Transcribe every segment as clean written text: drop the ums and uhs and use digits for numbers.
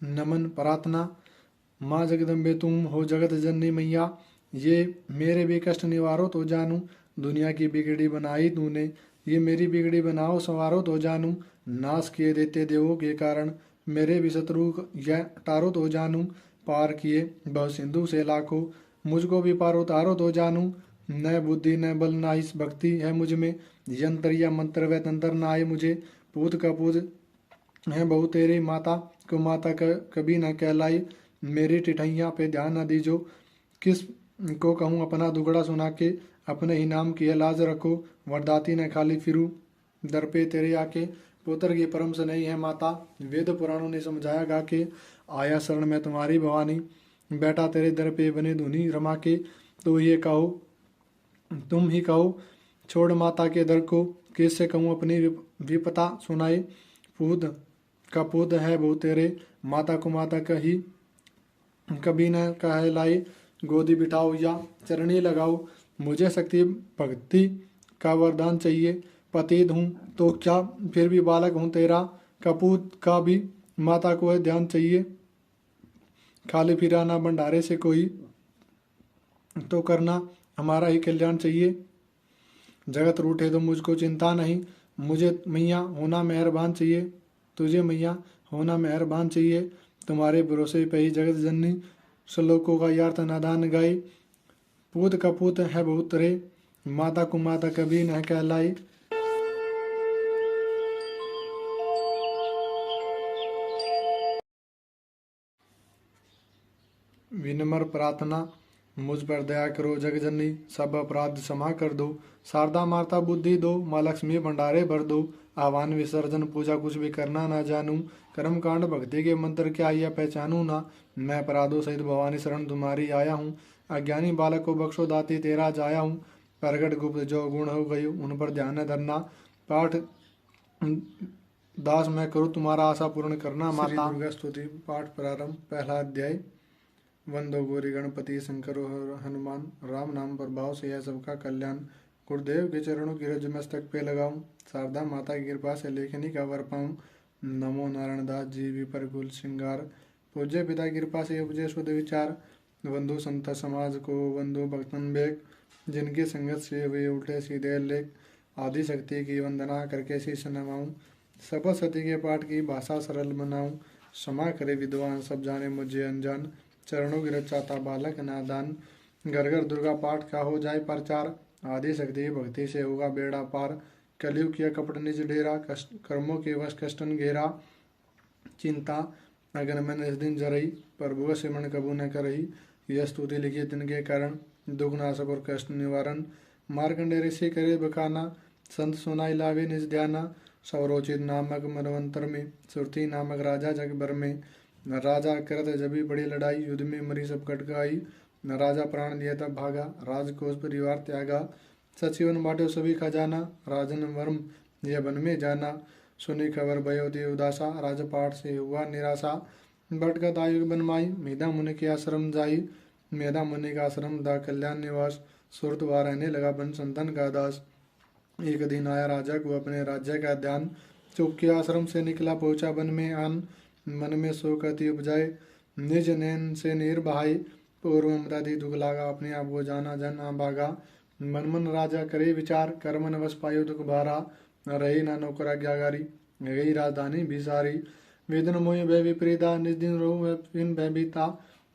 नमन प्रार्थना। माँ जगदम्बे तुम हो जगत जननी मैया, ये मेरे भी कष्ट निवारो तो जानूं। दुनिया की बिगड़ी बनाई तूने, ये मेरी बिगड़ी बनाओ संवारो तो जानूं। नाश किए देते देवों के कारण, मेरे भी शत्रु यह टारो तो जानूं। पार किए बहु सिंधु से लाखों, मुझको भी पार उतारो तो जानूं। न बुद्धि न बल न इस भक्ति है मुझ में, यंत्र या मंत्र व तंत्र न आए मुझे। पूत का पूत है बहु तेरी माता, को माता कभी न कहलाई। मेरी टिठैया पे ध्यान न दीजो, किस को कहूँ अपना दुगड़ा सुना के। अपने ही नाम की है लाज रखो, वरदाती न खाली फिरू दर पे तेरे आके। पुत्र की परम से नहीं है माता, वेद पुराणों ने समझाया गा के। आया शरण में तुम्हारी भवानी, बेटा तेरे दर पे बने धुनी रमा के। तो ये कहो तुम ही कहो, छोड़ माता के दर को, किससे कहूँ अपनी विपता सुनाए। पूत का पूत है बहु तेरे, माता को माता कही कभी न कहलाई। गोदी बिठाओ या चरणी लगाओ, मुझे शक्ति भक्ति का वरदान चाहिए। पतित हूँ तो क्या फिर भी बालक हूँ तेरा, कपूत का भी माता को है ध्यान चाहिए। खाली फिराना भंडारे से कोई, तो करना हमारा ही कल्याण चाहिए। जगत रूठे तो मुझको चिंता नहीं, मुझे मैया होना मेहरबान चाहिए। तुझे मैया होना मेहरबान चाहिए, तुम्हारे भरोसे पे ही जगत जननी श्लोकों का यार्थ नादान गाई। पूत का पूत है बहुत रे, माता को माता कभी न कहलाई। विनम्र प्रार्थना। मुझ पर दया करो जगजननी, सब अपराध क्षमा कर दो। शारदा माता बुद्धि दो, माँ लक्ष्मी भंडारे भर दो। आह्वान विसर्जन पूजा कुछ भी करना ना जानूं, कर्म कांड भक्ति के मंत्र क्या यह पहचानूं ना। मैं अपराधों सहित भवानी शरण तुम्हारी आया हूँ, अज्ञानी बालक को बख्शो दाती तेरा जाया हूँ। प्रगट गुप्त जो गुण हो गई उन पर ध्यान न धरना, पाठ दास मैं करूँ तुम्हारा आशा पूर्ण करना माता। दुर्गा स्तुति पाठ प्रारंभ। पहला अध्याय। वंदो गौरी गणपति शंकर हनुमान, राम नाम प्रभाव से यह सबका कल्याण। गुरुदेव के चरणों की रज मस्तक पे लगाऊं, शारदा माता की कृपा से लेखनी का वर पाऊं। नमो नारायण दास जी विपर कुल श्रृंगार, पूज्य पिता की कृपा से उपजे शुद्ध विचार। वंदो संत समाज को वंदो भक्तन बेग, जिनकी संगत से वे उल्टे सीधे लेख। आदि शक्ति की वंदना करके शीश नवाऊं, शपथ सती के पाठ की भाषा सरल बनाऊं। क्षमा करे विद्वान सब जाने मुझे अनजान, चरणों की रचाता बालक नादान। घर घर दुर्गा पाठ का हो जाए प्रचार, आदि शक्ति भक्ति से होगा बेड़ा पार। कलयुग किया कपट निज डेरा, कष्ट कर्मों के वश कष्टन घेरा। चिंता अगन मन इस दिन जरई, प्रभु सिमरण कबू न करई। यह स्तुति लिखी तिनके कारण, दुख नाशक और कष्ट निवारण। मार्कंडे ऋषि करे बखाना, संत सुनाई लावे निज ध्याना। सौरोचित नामक मनवंतर में, सुरती नामक राजा जग भर में। राजा करत जबी बड़ी लड़ाई, युद्ध में मरी सब कटकाई। न राजा प्राण दिया तब भागा, राजकोष परिवार त्यागा। सचिवन बांटे सभी खजाना, राजन वर्म यह वन में जाना। सुनी खबर भयो देव उदासा, राजपाट से हुआ निराशा। बटगत आयु बनमाई, मेधा मुनि के आश्रम जाई। मेधा मुनि का आश्रम दा कल्याण निवास, सुरत वहाँ रहने लगा बन संतन का दास। एक दिन आया राजा को अपने राज्य का ध्यान, चुप के आश्रम से निकला पहुंचा वन में आन। मन में शोक अति उपजाए, निज नैन से नीर बहाई। पूर्व ममता दी दुख लागा, अपने आप को जाना जन भागा। मन मन राजा करे विचार, कर मन वश पायो दुख भारा। रही ना नौकर आज्ञाकारी, गई राजधानी भी सारी। वेदन मोहि भय विपरीता, निज दिन रो इन भय बीता।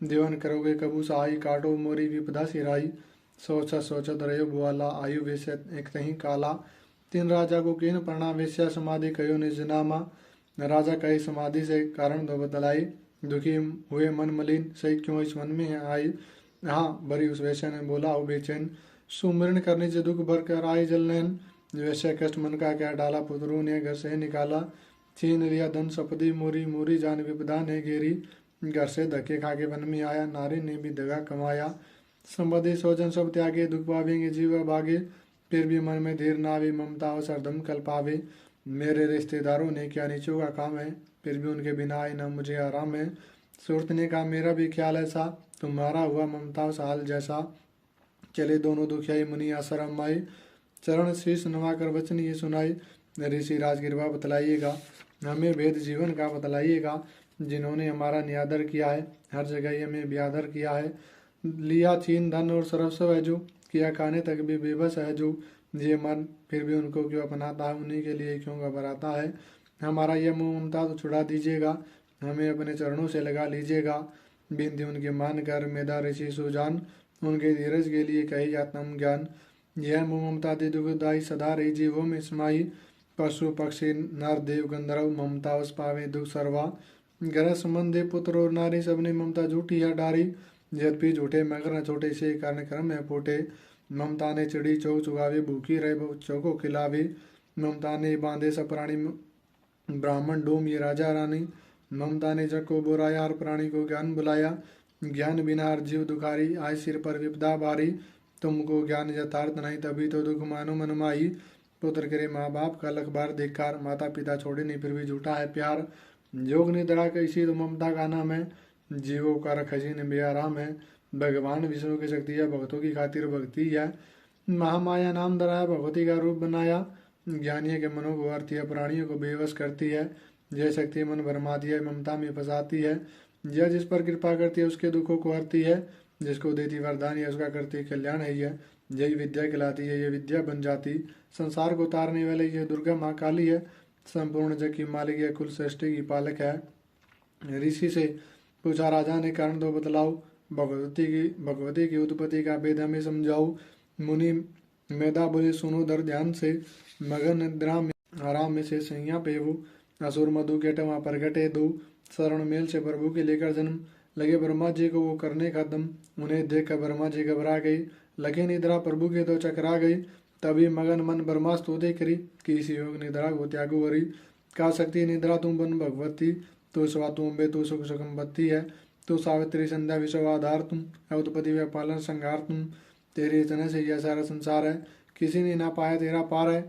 देवन करोगे कबू सहाय, काटो मोरी विपदा सिराई। सोचत सोचत रहो बुआला, आयु वेश्य एक तही काला। तीन राजा को किन प्रणाम, वेश्या समाधि कहो निज नामा। राजा कहे समाधि से कारण दो बतलाई, दुखी हुए मन मलिन सही क्यों इस मन में आई। हाँ बरी उस वैश्य ने बोला हो बेचैन, सुमिरन करने से दुख भर कर आए जलनैन। वैश्य कष्ट मन का क्या डाला, पुत्रों ने घर से निकाला। छीन लिया धन सपदी मोरी, मोरी जान विपदा ने घेरी। घर से धक्के खा के वन में आया, नारी ने भी दगा कमाया। संबंधी स्वजन सब त्यागे, दुख पावेंगे जीवा भागे। फिर भी मन में धीर नावे, ममता और सरदम कल पावे। मेरे रिश्तेदारों ने क्या नीचों का काम है, फिर भी उनके बिना आए न मुझे आराम है। सूरत ने कहा मेरा भी ख्याल ऐसा, तुम्हारा हुआ ममता साल जैसा। चले दोनों दुखियाई मुनि आश्रम आए, चरण शीश नवाकर वचन ये सुनाए। ऋषि राजगिरवा बतलाइएगा, हमें भेद जीवन का बतलाइएगा। जिन्होंने हमारा निरादर किया है, हर जगह ही हमें बेआदर किया है। लिया छीन धन और सर्वस्व है जो, किया खाने तक भी बेबस है जो। ये मन फिर भी उनको क्यों अपनाता है, उन्हीं के लिए क्यों घबराता है। हमारा यह मोह ममता तो छुड़ा दीजिएगा, हमें अपने चरणों से लगा लीजिएगा। बिनती उनके मान कर मेधा ऋषि सुजान, उनके धीरज के लिए कही आत्म ज्ञान। यह मोह ममता दे दुखदाई सदा रही जीवों में समाई। पशु पक्षी नर देव गंधर्व ममता उस पावे दुख सर्वा। ग्रह संबंधे पुत्र और नारी सबने ममता झूठी है डारी। यद्यपि झूठे मगर न छोटे से कारण क्रम है फूटे। ममता ने चिड़ी चौक चुगावे, भूखी रहे बच्चों को खिलावे। ममता ने बांधे सब प्राणी ब्राह्मण डोम ये राजा रानी। ममता ने जग को बुराया, हर प्राणी को ज्ञान बुलाया। ज्ञान बिना हर जीव दुखारी, आय सिर पर विपदा भारी। तुमको ज्ञान यथार्थ नहीं, तभी तो दुख मानो मन माही। पुत्र करे माँ बाप का लख बार धिक्कार, माता पिता छोड़े नहीं फिर भी झूठा है प्यार। योग निद्रा कैसी तो ममता का नाम है, जीवों का खजीन बेआराम है। भगवान विष्णु की शक्ति है, भक्तों की खातिर भक्ति है। महामाया नाम धरा है, भगवती का रूप बनाया। ज्ञानियों के मनों को हरती है, प्राणियों को बेवश करती है। यह शक्ति मन भरमाती है, ममता में फंसाती है। यह जिस पर कृपा करती है उसके दुखों को हरती है। जिसको देती वरदान है उसका करती कल्याण है। यही विद्या कहलाती है, ये विद्या बन जाती संसार को तारने वाली। यह दुर्गा माँ काली है, संपूर्ण जग की मालिक है, कुल सृष्टि की पालक है। ऋषि से पूछा राजा ने, कारण दो बतलाओ, भगवती की उत्पत्ति का भेद हमें समझाओ। मुनि मेधा बोले, सुनो दर ध्यान से, मगन निद्रा में आराम में से सैया पेवो। असुर मधु के टवा प्रगटे दो, शरण मेल से प्रभु के लेकर जन्म। लगे ब्रह्मा जी को वो करने का दम, उन्हें देख कर ब्रह्मा जी घबरा गई। लगे निद्रा प्रभु के तो चकरा गई, तभी मगन मन ब्रह्मा स्तुति करी। किसी योग निद्रा को त्यागो वरी, का शक्ति निद्रा तुम बन भगवती। तू स्वा तू अम्बे तू सुख सुखम्बती है, तू सावित्री संध्या विश्व आधार तुम। उत्पत्ति व पालन संहार तुम, तेरी रचना से यह सारा संसार है, किसी ने ना पाया तेरा पार है।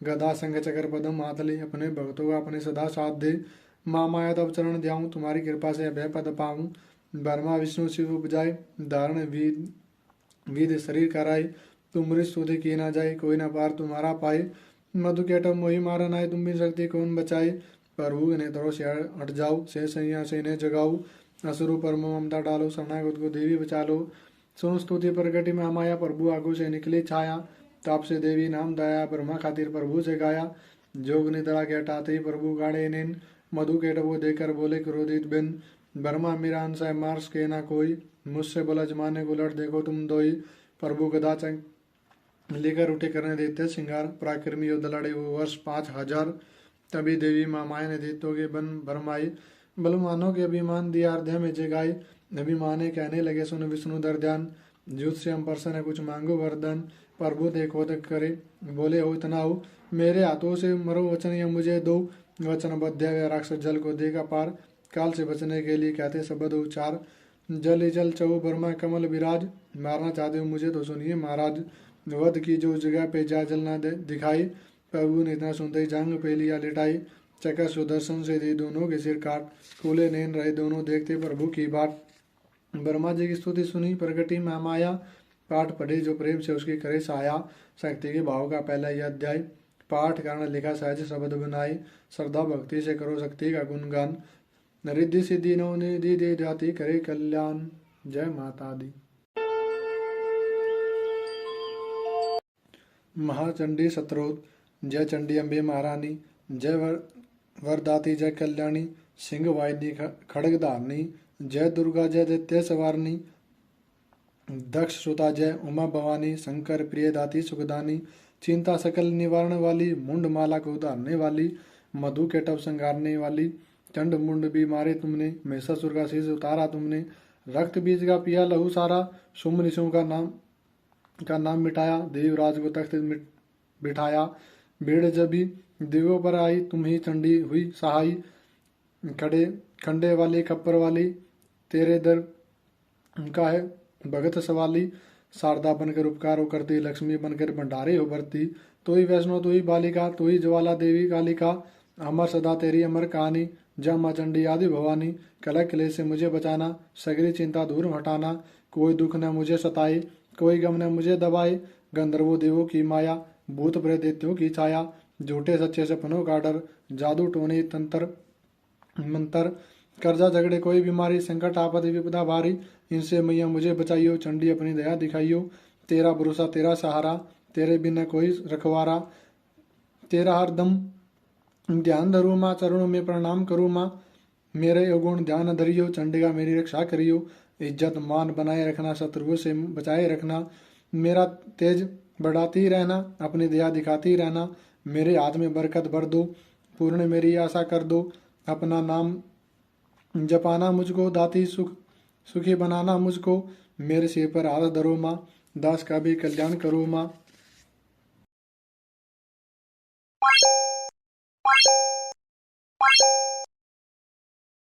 गदा संग चकर पदम हाथ ले, अपने भक्तों का अपने सदा साथ दे। माँ माया तब चरण ध्याऊं, तुम्हारी कृपा से अभय पद पाऊं। ब्रह्मा विष्णु शिव उपजाए, धारण विध शरीर कराए। तुम मृत स्तुति की ना जाए, कोई ना पार तुम्हारा पाए। मधु के अटम मोहि मारन आए, तुम भी शक्ति कौन बचाए। प्रभु नेत्रों से हट जाओ, से सैया से इन्हें जगाओ। असुरु पर ममता डालो, शरणागत को देवी बचा लो। सुन स्तुति प्रगति में माया, प्रभु आगू से निकली छाया। ताप से देवी नाम दया, ब्रह्मा खातिर प्रभु से गाया। जोग निद्रा के हटाते ही प्रभु गाड़े नेन, मधु के डबो देकर बोले क्रोधित बिन। ब्रह्मा मेरा अंश है मार्स के ना कोई, मुझसे बोला जमाने को लड़ देखो तुम दोई। प्रभु गदा लेकर उठे करने देते श्रृंगार, पराक्रमी युद्ध लड़े वो वर्ष 5000। तभी देवी माँ माया ने दैत्यों के बन भरमाई, बलवानों के अभिमान दिया हृदय में जगाई। अभिमान कहने लगे सुन विष्णु दर ध्यान, युद्ध से हम प्रसन्न है कुछ मांगो वरदान। प्रभु देखो तक करे, बोले हो इतना हो, मेरे हाथों से मरो वचन या मुझे दो। वचन बध्य राक्षस जल को देगा पार, काल से बचने के लिए कहते शब्द उच्चार। जल ही जल चौ ब्रह्मा कमल विराज, मारना चाहते हो मुझे तो सुनिए महाराज। वध की जो जगह पे जा जल ना दिखाई, प्रभु ने इतना सुनते ही जांग पे लिया लिटाई। चकर सुदर्शन से दी दोनों के सिर काट, खुले नैन रहे दोनों देखते प्रभु की बाट। ब्रह्मा जी की स्तुति सुनी प्रगति में माया, पाठ पढ़े जो प्रेम से उसकी करे साया। शक्ति के भाव का पहला यह अध्याय, पाठ कारण लिखा सहज शब्द बनाई। श्रद्धा भक्ति से करो शक्ति का गुणगान, रिद्धि सिद्धि नौ निधि दे जाति करे कल्याण। जय माता दी। महाचंडी सत्रोत, जय चंडी अम्बे महारानी। जय वरदाती जय कल्याणी, सिंह वाहिनी खड़ग धारनी। जय दुर्गा जय दैत्य सवारनी, दक्ष सुता जय उमा भवानी। शंकर प्रिय दाती सुखदानी, चिंता सकल निवारण वाली। मुंड माला को उतारने वाली, मधु के टप संगारने वाली। चंड मुंड भी मारे तुमने, महिषासुर का शीश उतारा तुमने। रक्त बीज का पिया लहू सारा, शुंभ निशुंभ का नाम मिटाया। देवराज को तख्त बिठाया, भीड़ जब भी देवों पर आई, तुम ही चंडी हुई सहाई। खंडे वाली खप्पर वाली, तेरे दर उनका है भगत सवाली। शारदा बनकर उपकार करती, लक्ष्मी बनकर भंडारे हो भरती। तो ही वैष्णो तो ही बालिका, तो ही ज्वाला देवी कालिका। अमर सदा तेरी अमर कहानी, जय माँ चंडी आदि भवानी। कलह क्लेश से मुझे बचाना, सगरी चिंता दूर हटाना। कोई दुख न मुझे सताए, कोई गम न मुझे दबाए। गंधर्वों देवों की माया, भूत प्रेत दैत्यों की छाया। झूठे सच्चे सपनों का डर, जादू टोने तंत्र मंत्र। कर्जा झगड़े कोई बीमारी संकट आपत्ति विपदा भारी, इनसे मैया मुझे बचाइयो। चंडी अपनी दया दिखाइयो। तेरा भरोसा तेरा सहारा, तेरे बिना कोई रखवारा। तेरा हरदम ध्यान धरू माँ, चरणों में प्रणाम करूँ माँ। मेरे अवगुण ध्यान धरियो, चंडिका मेरी रक्षा करियो। इज्जत मान बनाए रखना, शत्रुओं से बचाए रखना। मेरा तेज बढ़ाती रहना, अपनी दया दिखाती रहना। मेरे हाथ में बरकत भर दो, पूर्ण मेरी आशा कर दो। अपना नाम जपाना मुझको, दाती सुखी बनाना मुझको। मेरे सिर पर हाथ धरो माँ, दास का भी कल्याण करो माँ।